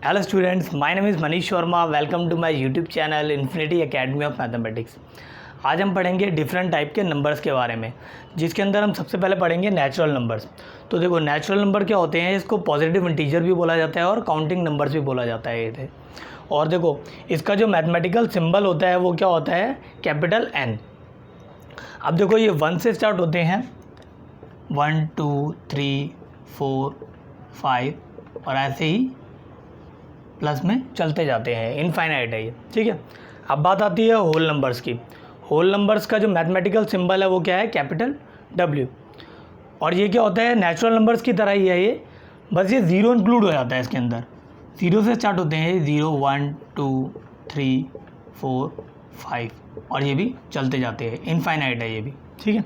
Hello students, my name is Manish Sharma. Welcome to my YouTube channel Infinity Academy of Mathematics. आज हम पढ़ेंगे different type के numbers के बारे में, जिसके अंदर हम सबसे पहले पढ़ेंगे नेचुरल नंबर्स। तो देखो, नेचुरल नंबर क्या होते हैं, इसको पॉजिटिव इंटीजर भी बोला जाता है और काउंटिंग नंबर्स भी बोला जाता है ये थे। और देखो, इसका जो मैथमेटिकल सिंबल होता है वो क्या होता है, कैपिटल एन। अब देखो, ये 1 से स्टार्ट होते हैं, 1 2 3 4 5 और ऐसे ही प्लस में चलते जाते हैं, इनफाइनाइट है ये, ठीक है। अब बात आती है होल नंबर्स की। होल नंबर्स का जो मैथमेटिकल सिंबल है वो क्या है, कैपिटल डब्ल्यू। और ये क्या होता है, नेचुरल नंबर्स की तरह ही है ये, बस ये ज़ीरो इंक्लूड हो जाता है इसके अंदर। ज़ीरो से स्टार्ट होते हैं, 0 1 2 3 4 5 और ये भी चलते जाते हैं, इनफाइनाइट है ये भी, ठीक है।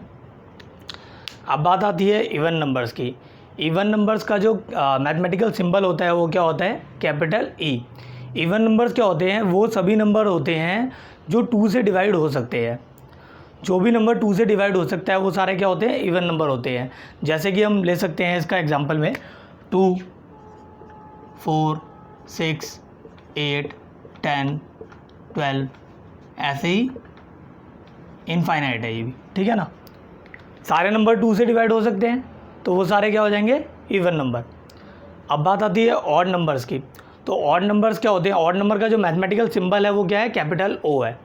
अब बात आती है इवन नंबर्स की। इवन नंबर्स का जो मैथमेटिकल सिंबल होता है वो क्या होता है, कैपिटल ई। इवन नंबर्स क्या होते हैं, वो सभी नंबर होते हैं जो 2 से डिवाइड हो सकते हैं। जो भी नंबर 2 से डिवाइड हो सकता है वो सारे क्या होते हैं, इवन नंबर होते हैं। जैसे कि हम ले सकते हैं इसका एग्जांपल में 2 4 6 8 10 12, ऐसे ही इनफाइनाइट है ये भी, ठीक है ना। सारे नंबर 2 से डिवाइड हो सकते हैं तो वो सारे क्या हो जाएंगे, इवन नंबर। अब बात आती है ऑड नंबर्स की। तो ऑड नंबर्स क्या होते हैं, ऑड नंबर का जो मैथमेटिकल सिंबल है वो क्या है, कैपिटल ओ है।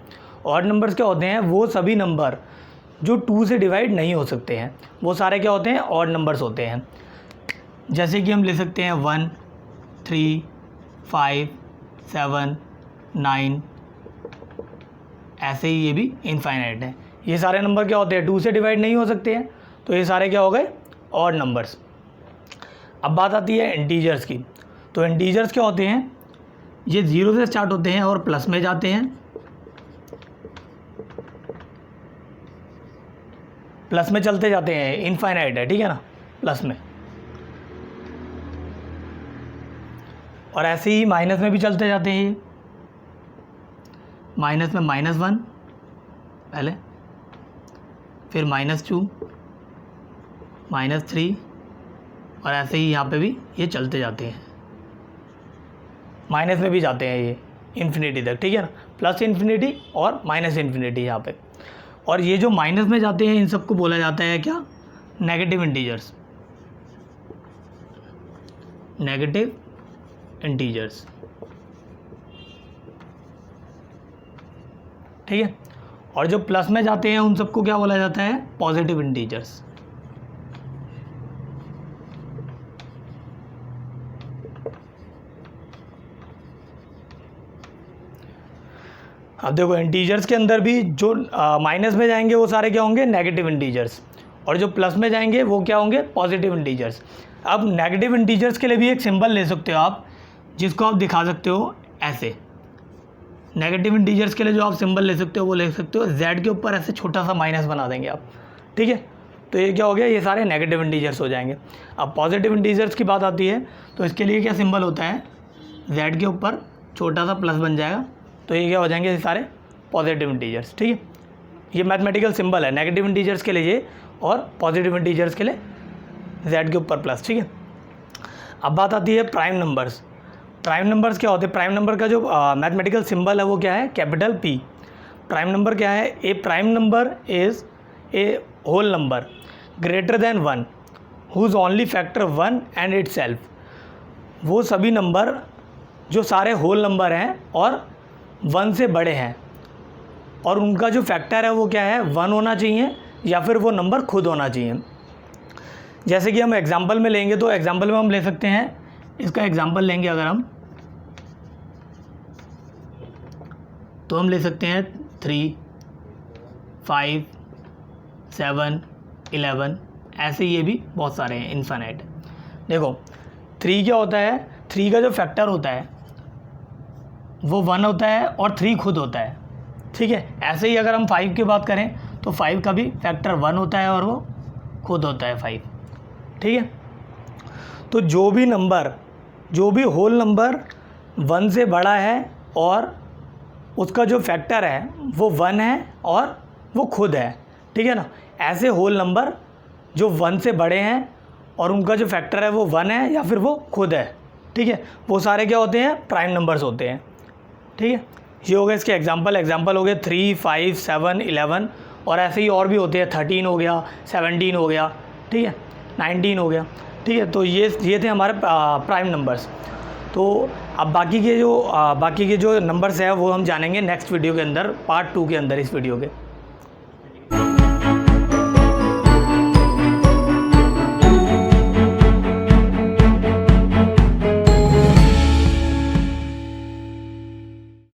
ऑड नंबर्स क्या होते हैं, वो सभी नंबर जो 2 से डिवाइड नहीं हो सकते हैं वो सारे क्या होते हैं, ऑड नंबर्स होते हैं। जैसे कि हम ले सकते हैं 1 3 5 7 9, ऐसे ही ये भी इनफाइनाइट है। ये सारे नंबर क्या होते हैं, 2 से डिवाइड नहीं हो सकते हैं, तो ये सारे क्या हो गए, ऑड नंबर्स। अब बात आती है इंटीजर्स की। तो इंटीजर्स क्या होते हैं, ये 0 से स्टार्ट होते हैं और प्लस में जाते हैं, प्लस में चलते जाते हैं, इनफाइनाइट है, ठीक है ना, प्लस में। और ऐसे ही माइनस में भी चलते जाते हैं, ये माइनस में -1 पहले, फिर -2 -3 और ऐसे ही यहाँ पे भी ये चलते जाते हैं, माइनस में भी जाते हैं ये इन्फिनिटी तक, ठीक है ना। प्लस इन्फिनिटी और माइनस इन्फिनिटी यहाँ पे। और ये जो माइनस में जाते हैं इन सबको बोला जाता है क्या, नेगेटिव इंटीजर्स, नेगेटिव इंटीजर्स, ठीक है। और जो प्लस में जाते हैं उन सबको क्या बोला जाता है, पॉजिटिव इंटीजर्स। अब देखो, इंटीजर्स के अंदर भी जो माइनस में जाएंगे वो सारे क्या होंगे, नेगेटिव इंटीजर्स, और जो प्लस में जाएंगे वो क्या होंगे, पॉजिटिव इंटीजर्स। अब नेगेटिव इंटीजर्स के लिए भी एक सिंबल ले सकते हो आप, जिसको आप दिखा सकते हो ऐसे। नेगेटिव इंटीजर्स के लिए जो आप सिंबल ले सकते हो वो ले सकते हो Z के ऊपर ऐसे छोटा सा माइनस बना देंगे आप, ठीक है। तो ये क्या हो गया, ये सारे नेगेटिव इंटीजर्स हो जाएंगे। अब पॉजिटिव इंटीजर्स की बात आती है तो इसके लिए क्या सिंबल होता है, Z के ऊपर छोटा सा प्लस बन जाएगा, तो ये क्या हो जाएंगे, ये सारे पॉजिटिव इंटीजर्स, ठीक है। ये मैथमेटिकल सिंबल है नेगेटिव इंटीजर्स के लिए ये, और पॉजिटिव इंटीजर्स के लिए Z के ऊपर प्लस, ठीक है। अब बात आती है प्राइम नंबर्स। प्राइम नंबर्स क्या होते हैं, प्राइम नंबर का जो मैथमेटिकल सिंबल है वो क्या है, कैपिटल P। प्राइम नंबर क्या है, a prime number is a whole number greater than 1 whose only factor 1 and itself. वो सभी नंबर जो सारे होल नंबर हैं और 1 से बड़े हैं, और उनका जो फैक्टर है वो क्या है, 1 होना चाहिए या फिर वो नंबर खुद होना चाहिए। जैसे कि हम एग्जांपल में लेंगे, तो एग्जांपल में हम ले सकते हैं, इसका एग्जांपल लेंगे अगर हम, तो हम ले सकते हैं 3 5 7 11, ऐसे ये भी बहुत सारे हैं, इनफाइनाइट। देखो 3 क्या होता है, 3 का जो फैक्टर होता है वो 1 होता है और 3 खुद होता है, ठीक है। ऐसे ही अगर हम 5 की बात करें तो 5 का भी फैक्टर 1 होता है और वो खुद होता है 5, ठीक है। तो जो भी नंबर, जो भी होल नंबर 1 से बड़ा है और उसका जो फैक्टर है वो 1 है और वो खुद है, ठीक है ना। ऐसे होल नंबर जो 1 से बड़े हैं और उनका जो फैक्टर है वो 1 है या फिर वो खुद है, ठीक है, वो सारे क्या होते हैं, प्राइम नंबर्स होते हैं। ठीक है, ये हो गए इसके एग्जाम्पल हो गए 3, 5, 7, 11 और ऐसे ही और भी होते हैं, 13 हो गया, 17 हो गया, ठीक है, 19 हो गया। ठीक है, तो ये थे हमारे प्राइम नंबर्स। तो अब बाकी के जो नंबर्स हैं वो हम जानेंगे नेक्स्ट वीडियो के अंदर, पार्ट 2 के अंदर इस वीडियो के।